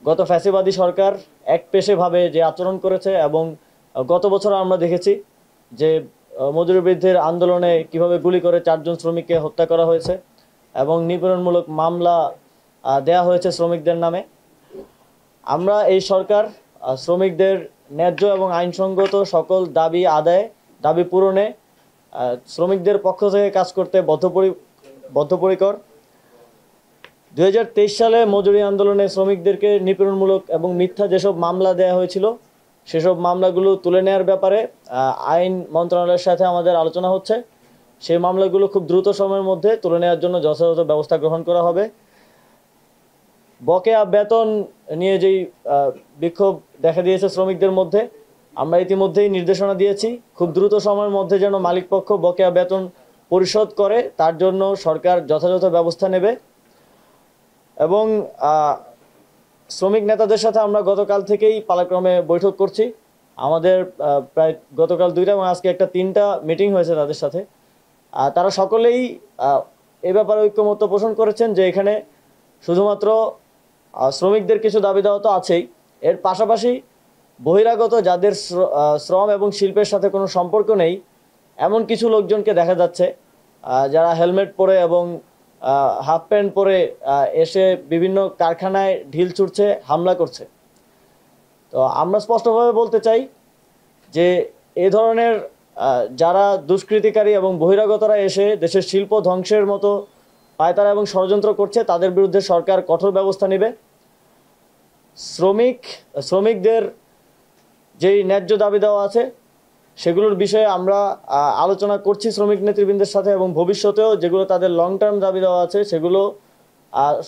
গত ফ্যাসিবাদী সরকার একপেশেভাবে যে আচরণ করেছে এবং গত বছর আমরা দেখেছি যে মজুরি বৃদ্ধির আন্দোলনে কিভাবে গুলি করে 4 জন শ্রমিককে হত্যা করা হয়েছে এবং নিপীড়নমূলক মামলা দেয়া হয়েছে শ্রমিকদের নামে। আমরা এই সরকার শ্রমিকদের ন্যায্য এবং আইনসঙ্গত সকল দাবি আদায়, দাবি পূরণে শ্রমিকদের পক্ষ থেকে কাজ করতে বদ্ধপরিকর। 2023 সালে মজুরি আন্দোলনে শ্রমিকদেরকে নিপীড়নমূলক এবং মিথ্যা যেসব মামলা দেওয়া হয়েছিল সেসব মামলাগুলো তুলে নেওয়ার ব্যাপারে আইন মন্ত্রণালয়ের সাথে আমাদের আলোচনা হচ্ছে। সেই মামলাগুলো খুব দ্রুত সময়ের মধ্যে তুলে নেওয়ার জন্য যথাযথ ব্যবস্থা গ্রহণ করা হবে। বকেয়া বেতন নিয়ে যেই বিক্ষোভ দেখা দিয়েছে শ্রমিকদের মধ্যে, আমরা ইতিমধ্যেই নির্দেশনা দিয়েছি খুব দ্রুত সময়ের মধ্যে যেন মালিকপক্ষ বকেয়া বেতন পরিশোধ করে তার জন্য সরকার যথাযথ ব্যবস্থা নেবে। এবং শ্রমিক নেতাদের সাথে আমরা গতকাল থেকেই পালাক্রমে বৈঠক করছি। আমাদের প্রায় গতকাল 2টা এবং আজকে একটা 3টা মিটিং হয়েছে তাদের সাথে। তারা সকলেই এ ব্যাপারে ঐক্যমত্য পোষণ করেছেন যে এখানে শুধুমাত্র শ্রমিকদের কিছু দাবি দেওয়া তো আছেই, এর পাশাপাশি বহিরাগত যাদের শ্রম এবং শিল্পের সাথে কোনো সম্পর্ক নেই এমন কিছু লোকজনকে দেখা যাচ্ছে যারা হেলমেট পরে এবং হাফ প্যান্ট পরে এসে বিভিন্ন কারখানায় ঢিল ছুটছে, হামলা করছে। তো আমরা স্পষ্টভাবে বলতে চাই যে এ ধরনের যারা দুষ্কৃতিকারী এবং বহিরাগতরা এসে দেশের শিল্প ধ্বংসের মতো পায়তারা এবং ষড়যন্ত্র করছে তাদের বিরুদ্ধে সরকার কঠোর ব্যবস্থা নেবে। শ্রমিকদের যেই ন্যায্য দাবি দেওয়া আছে সেগুলোর বিষয়ে আমরা আলোচনা করছি শ্রমিক নেতৃবৃন্দের সাথে এবং ভবিষ্যতেও যেগুলো তাদের লং টার্ম দাবি দেওয়া আছে সেগুলো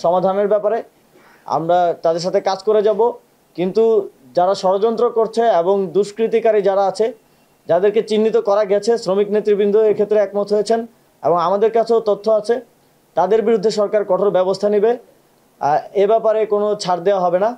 সমাধানের ব্যাপারে আমরা তাদের সাথে কাজ করে যাব। কিন্তু যারা ষড়যন্ত্র করছে এবং দুষ্কৃতিকারী যারা আছে যাদেরকে চিহ্নিত করা গেছে, শ্রমিক নেতৃবৃন্দ এক্ষেত্রে একমত হয়েছেন এবং আমাদের কাছেও তথ্য আছে, তাদের বিরুদ্ধে সরকার কঠোর ব্যবস্থা নেবে। এ ব্যাপারে কোনো ছাড় দেওয়া হবে না।